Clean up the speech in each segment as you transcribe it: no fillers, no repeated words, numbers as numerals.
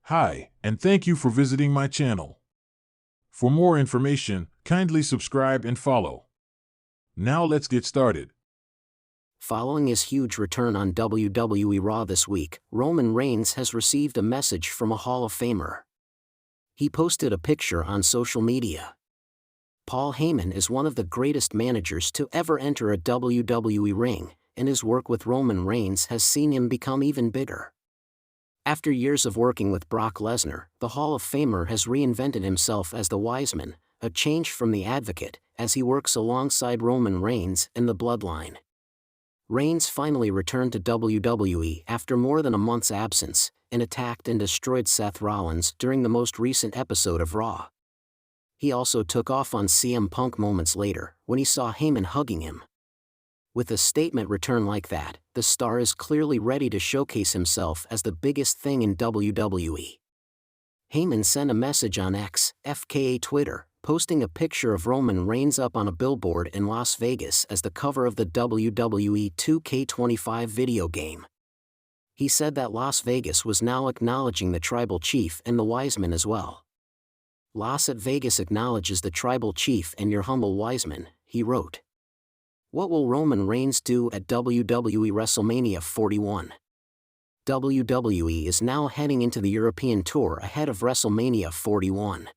Hi, and thank you for visiting my channel. For more information, kindly subscribe and follow. Now let's get started. Following his huge return on WWE Raw this week, Roman Reigns has received a message from a Hall of Famer. He posted a picture on social media. Paul Heyman is one of the greatest managers to ever enter a WWE ring, and his work with Roman Reigns has seen him become even bigger. After years of working with Brock Lesnar, the Hall of Famer has reinvented himself as the Wiseman, a change from the Advocate, as he works alongside Roman Reigns and the Bloodline. Reigns finally returned to WWE after more than a month's absence, and attacked and destroyed Seth Rollins during the most recent episode of Raw. He also took off on CM Punk moments later, when he saw Heyman hugging him. With a statement return like that, the star is clearly ready to showcase himself as the biggest thing in WWE. Heyman sent a message on X, FKA Twitter, posting a picture of Roman Reigns up on a billboard in Las Vegas as the cover of the WWE 2K25 video game. He said that Las Vegas was now acknowledging the Tribal Chief and the Wiseman as well. Las Vegas acknowledges the Tribal Chief and your humble Wiseman, he wrote. What will Roman Reigns do at WWE WrestleMania 41? WWE is now heading into the European tour ahead of WrestleMania 41.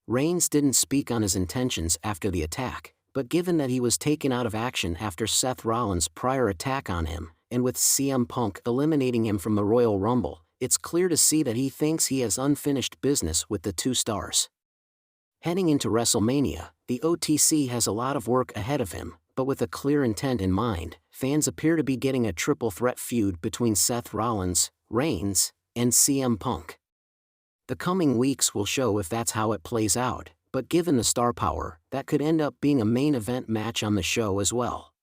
Reigns didn't speak on his intentions after the attack, but given that he was taken out of action after Seth Rollins' prior attack on him, and with CM Punk eliminating him from the Royal Rumble, it's clear to see that he thinks he has unfinished business with the two stars. Heading into WrestleMania, the OTC has a lot of work ahead of him, but with a clear intent in mind, fans appear to be getting a triple threat feud between Seth Rollins, Reigns, and CM Punk. The coming weeks will show if that's how it plays out, but given the star power, that could end up being a main event match on the show as well.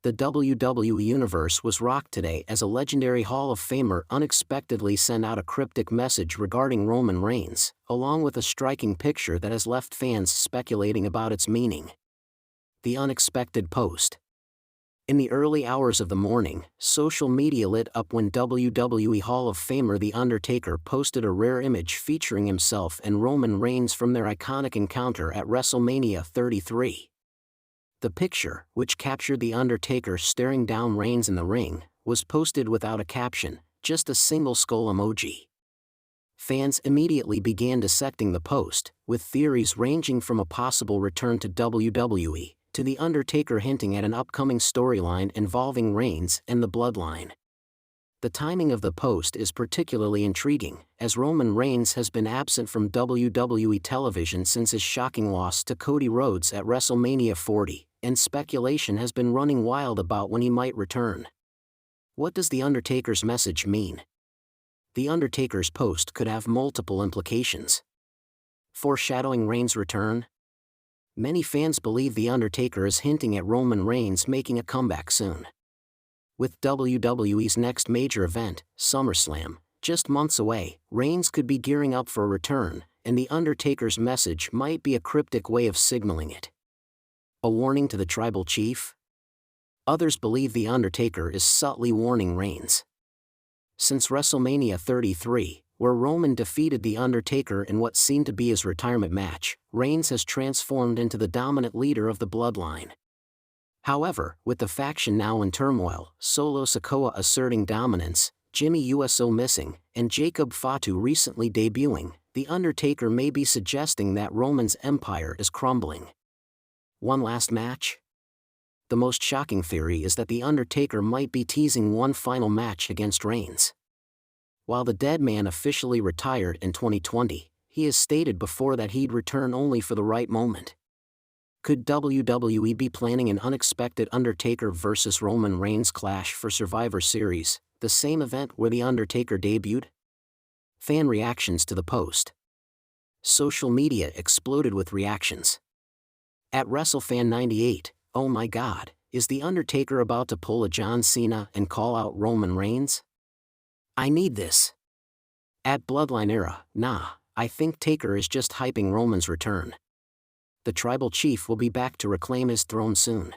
The WWE Universe was rocked today as a legendary Hall of Famer unexpectedly sent out a cryptic message regarding Roman Reigns, along with a striking picture that has left fans speculating about its meaning. The unexpected post. In the early hours of the morning, social media lit up when WWE Hall of Famer The Undertaker posted a rare image featuring himself and Roman Reigns from their iconic encounter at WrestleMania 33. The picture, which captured The Undertaker staring down Reigns in the ring, was posted without a caption, just a single skull emoji. Fans immediately began dissecting the post, with theories ranging from a possible return to WWE, to The Undertaker hinting at an upcoming storyline involving Reigns and the Bloodline. The timing of the post is particularly intriguing, as Roman Reigns has been absent from WWE television since his shocking loss to Cody Rhodes at WrestleMania 40, and speculation has been running wild about when he might return. What does The Undertaker's message mean? The Undertaker's post could have multiple implications. Foreshadowing Reigns' return? Many fans believe The Undertaker is hinting at Roman Reigns making a comeback soon. With WWE's next major event, SummerSlam, just months away, Reigns could be gearing up for a return, and The Undertaker's message might be a cryptic way of signaling it. A warning to the Tribal Chief? Others believe The Undertaker is subtly warning Reigns. Since WrestleMania 33, where Roman defeated The Undertaker in what seemed to be his retirement match, Reigns has transformed into the dominant leader of the Bloodline. However, with the faction now in turmoil, Solo Sikoa asserting dominance, Jimmy Uso missing, and Jacob Fatu recently debuting, The Undertaker may be suggesting that Roman's empire is crumbling. One last match? The most shocking theory is that The Undertaker might be teasing one final match against Reigns. While the dead man officially retired in 2020, he has stated before that he'd return only for the right moment. Could WWE be planning an unexpected Undertaker vs. Roman Reigns clash for Survivor Series, the same event where The Undertaker debuted? Fan reactions to the post. Social media exploded with reactions. At WrestleFan98, oh my god, is The Undertaker about to pull a John Cena and call out Roman Reigns? I need this. At Bloodline Era, nah, I think Taker is just hyping Roman's return. The Tribal Chief will be back to reclaim his throne soon.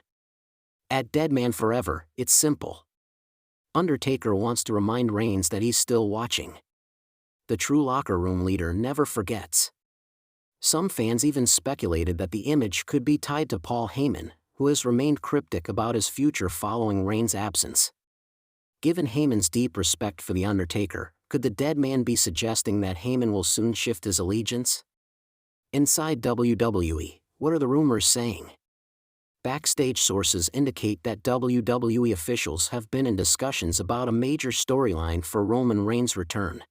At Deadman Forever, it's simple. Undertaker wants to remind Reigns that he's still watching. the true locker room leader never forgets. Some fans even speculated that the image could be tied to Paul Heyman, who has remained cryptic about his future following Reigns' absence. Given Heyman's deep respect for The Undertaker, could the dead man be suggesting that Heyman will soon shift his allegiance? Inside WWE, what are the rumors saying? Backstage sources indicate that WWE officials have been in discussions about a major storyline for Roman Reigns' return.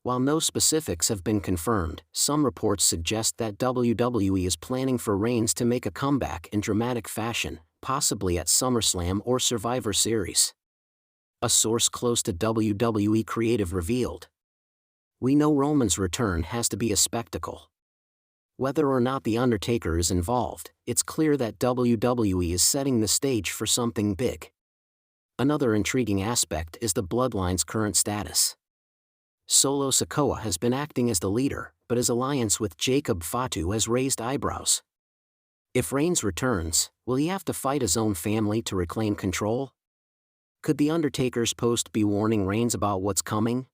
While no specifics have been confirmed, some reports suggest that WWE is planning for Reigns to make a comeback in dramatic fashion, possibly at SummerSlam or Survivor Series. A source close to WWE Creative revealed, "We know Roman's return has to be a spectacle. Whether or not The Undertaker is involved, it's clear that WWE is setting the stage for something big." Another intriguing aspect is the Bloodline's current status. Solo Sikoa has been acting as the leader, but his alliance with Jacob Fatu has raised eyebrows. If Reigns returns, will he have to fight his own family to reclaim control? Could The Undertaker's post be warning Reigns about what's coming?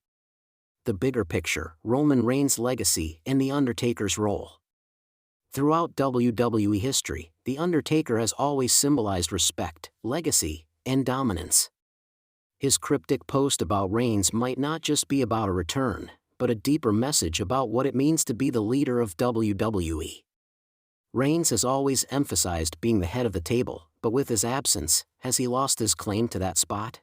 The bigger picture, Roman Reigns' legacy and The Undertaker's role. Throughout WWE history, The Undertaker has always symbolized respect, legacy, and dominance. His cryptic post about Reigns might not just be about a return, but a deeper message about what it means to be the leader of WWE. Reigns has always emphasized being the head of the table, but with his absence, has he lost his claim to that spot?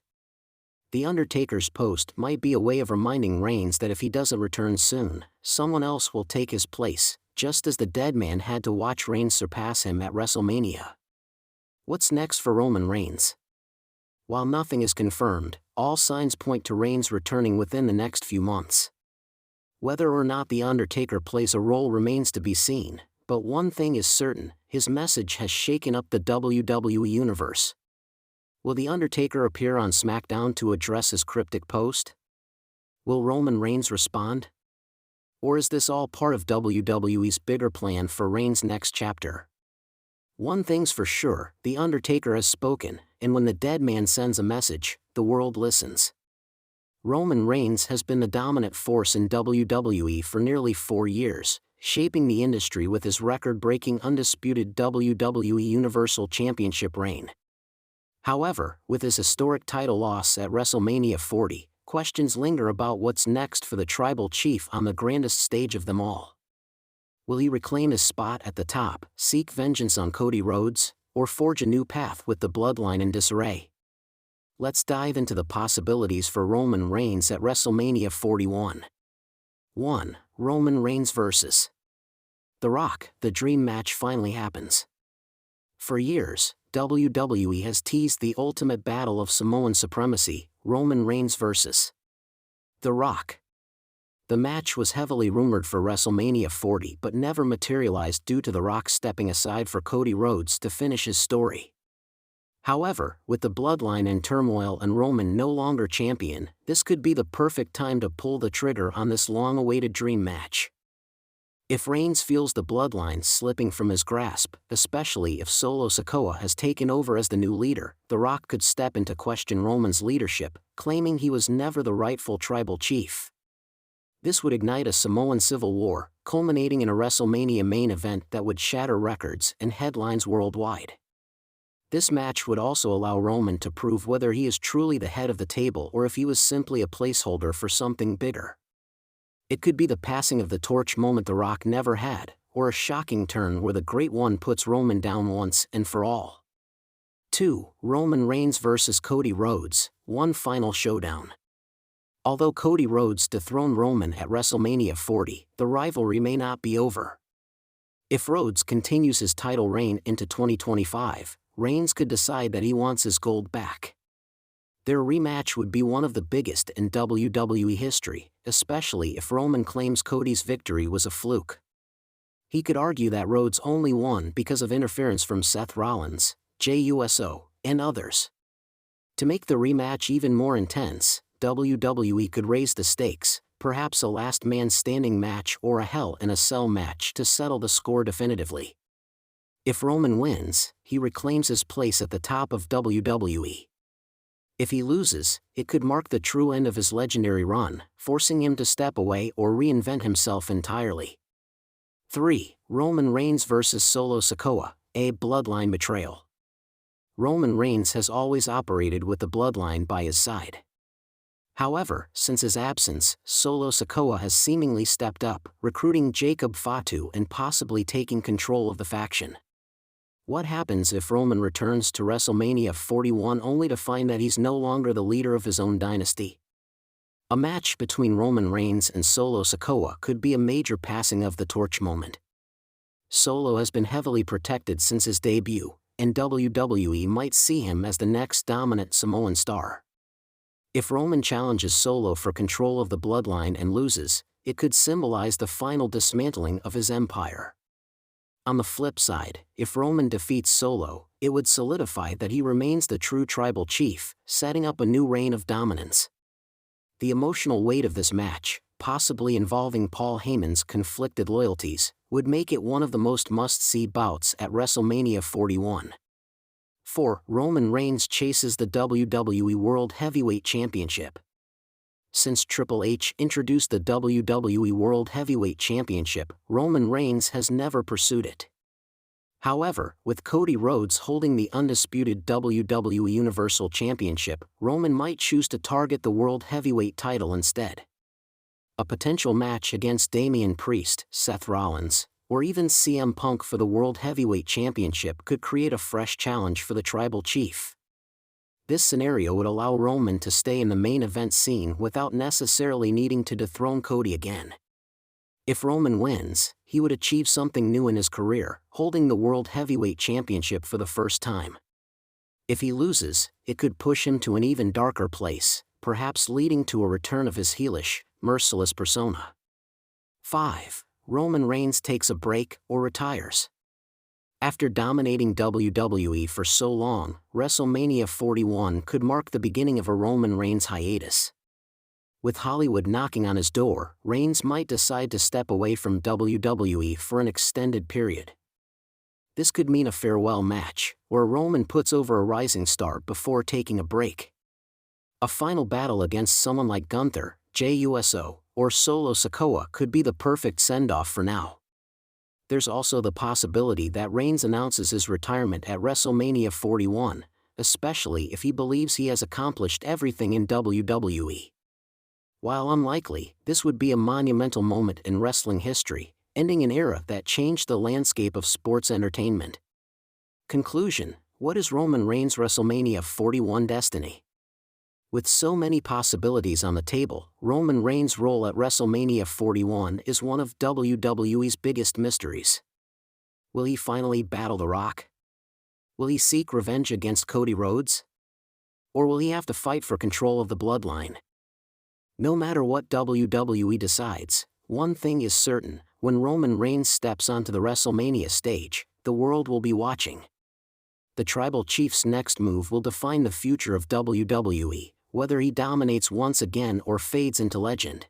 The Undertaker's post might be a way of reminding Reigns that if he doesn't return soon, someone else will take his place, just as the dead man had to watch Reigns surpass him at WrestleMania. What's next for Roman Reigns? While nothing is confirmed, all signs point to Reigns returning within the next few months. Whether or not The Undertaker plays a role remains to be seen, but one thing is certain, his message has shaken up the WWE universe. Will The Undertaker appear on SmackDown to address his cryptic post? Will Roman Reigns respond? Or is this all part of WWE's bigger plan for Reigns' next chapter? One thing's for sure, The Undertaker has spoken, and when the dead man sends a message, the world listens. Roman Reigns has been the dominant force in WWE for nearly 4 years, shaping the industry with his record-breaking undisputed WWE Universal Championship reign. However, with his historic title loss at WrestleMania 40, questions linger about what's next for the tribal chief on the grandest stage of them all. Will he reclaim his spot at the top, seek vengeance on Cody Rhodes, or forge a new path with the Bloodline in disarray? Let's dive into the possibilities for Roman Reigns at WrestleMania 41. 1. Roman Reigns vs. The Rock. The dream match finally happens. For years, WWE has teased the ultimate battle of Samoan supremacy, Roman Reigns vs. The Rock. The match was heavily rumored for WrestleMania 40 but never materialized due to The Rock stepping aside for Cody Rhodes to finish his story. However, with the Bloodline in turmoil and Roman no longer champion, this could be the perfect time to pull the trigger on this long-awaited dream match. If Reigns feels the Bloodline slipping from his grasp, especially if Solo Sikoa has taken over as the new leader, The Rock could step in to question Roman's leadership, claiming he was never the rightful tribal chief. This would ignite a Samoan civil war, culminating in a WrestleMania main event that would shatter records and headlines worldwide. This match would also allow Roman to prove whether he is truly the head of the table or if he was simply a placeholder for something bigger. It could be the passing of the torch moment The Rock never had, or a shocking turn where the Great One puts Roman down once and for all. 2. Roman Reigns vs. Cody Rhodes, one final showdown. Although Cody Rhodes dethroned Roman at WrestleMania 40, the rivalry may not be over. If Rhodes continues his title reign into 2025, Reigns could decide that he wants his gold back. Their rematch would be one of the biggest in WWE history, especially if Roman claims Cody's victory was a fluke. He could argue that Rhodes only won because of interference from Seth Rollins, Jey Uso, and others. To make the rematch even more intense, WWE could raise the stakes, perhaps a last man standing match or a Hell in a Cell match to settle the score definitively. If Roman wins, he reclaims his place at the top of WWE. If he loses, it could mark the true end of his legendary run, forcing him to step away or reinvent himself entirely. 3. Roman Reigns vs. Solo Sikoa, a bloodline betrayal. Roman Reigns has always operated with the bloodline by his side. However, since his absence, Solo Sikoa has seemingly stepped up, recruiting Jacob Fatu and possibly taking control of the faction. What happens if Roman returns to WrestleMania 41 only to find that he's no longer the leader of his own dynasty? A match between Roman Reigns and Solo Sikoa could be a major passing of the torch moment. Solo has been heavily protected since his debut, and WWE might see him as the next dominant Samoan star. If Roman challenges Solo for control of the bloodline and loses, it could symbolize the final dismantling of his empire. On the flip side, if Roman defeats Solo, it would solidify that he remains the true tribal chief, setting up a new reign of dominance. The emotional weight of this match, possibly involving Paul Heyman's conflicted loyalties, would make it one of the most must-see bouts at WrestleMania 41. 4. Roman Reigns chases the WWE World Heavyweight Championship. Since Triple H introduced the WWE World Heavyweight Championship, Roman Reigns has never pursued it. However, with Cody Rhodes holding the undisputed WWE Universal Championship, Roman might choose to target the World Heavyweight title instead. A potential match against Damian Priest, Seth Rollins, or even CM Punk for the World Heavyweight Championship could create a fresh challenge for the tribal chief. This scenario would allow Roman to stay in the main event scene without necessarily needing to dethrone Cody again. If Roman wins, he would achieve something new in his career, holding the World Heavyweight Championship for the first time. If he loses, it could push him to an even darker place, perhaps leading to a return of his heelish, merciless persona. 5. Roman Reigns takes a break or retires. After dominating WWE for so long, WrestleMania 41 could mark the beginning of a Roman Reigns hiatus. With Hollywood knocking on his door, Reigns might decide to step away from WWE for an extended period. This could mean a farewell match, where Roman puts over a rising star before taking a break. A final battle against someone like Gunther, Jey Uso, or Solo Sikoa could be the perfect send-off for now. There's also the possibility that Reigns announces his retirement at WrestleMania 41, especially if he believes he has accomplished everything in WWE. While unlikely, this would be a monumental moment in wrestling history, ending an era that changed the landscape of sports entertainment. Conclusion: what is Roman Reigns' WrestleMania 41 destiny? With so many possibilities on the table, Roman Reigns' role at WrestleMania 41 is one of WWE's biggest mysteries. Will he finally battle The Rock? Will he seek revenge against Cody Rhodes? Or will he have to fight for control of the bloodline? No matter what WWE decides, one thing is certain: when Roman Reigns steps onto the WrestleMania stage, the world will be watching. The tribal chief's next move will define the future of WWE, whether he dominates once again or fades into legend.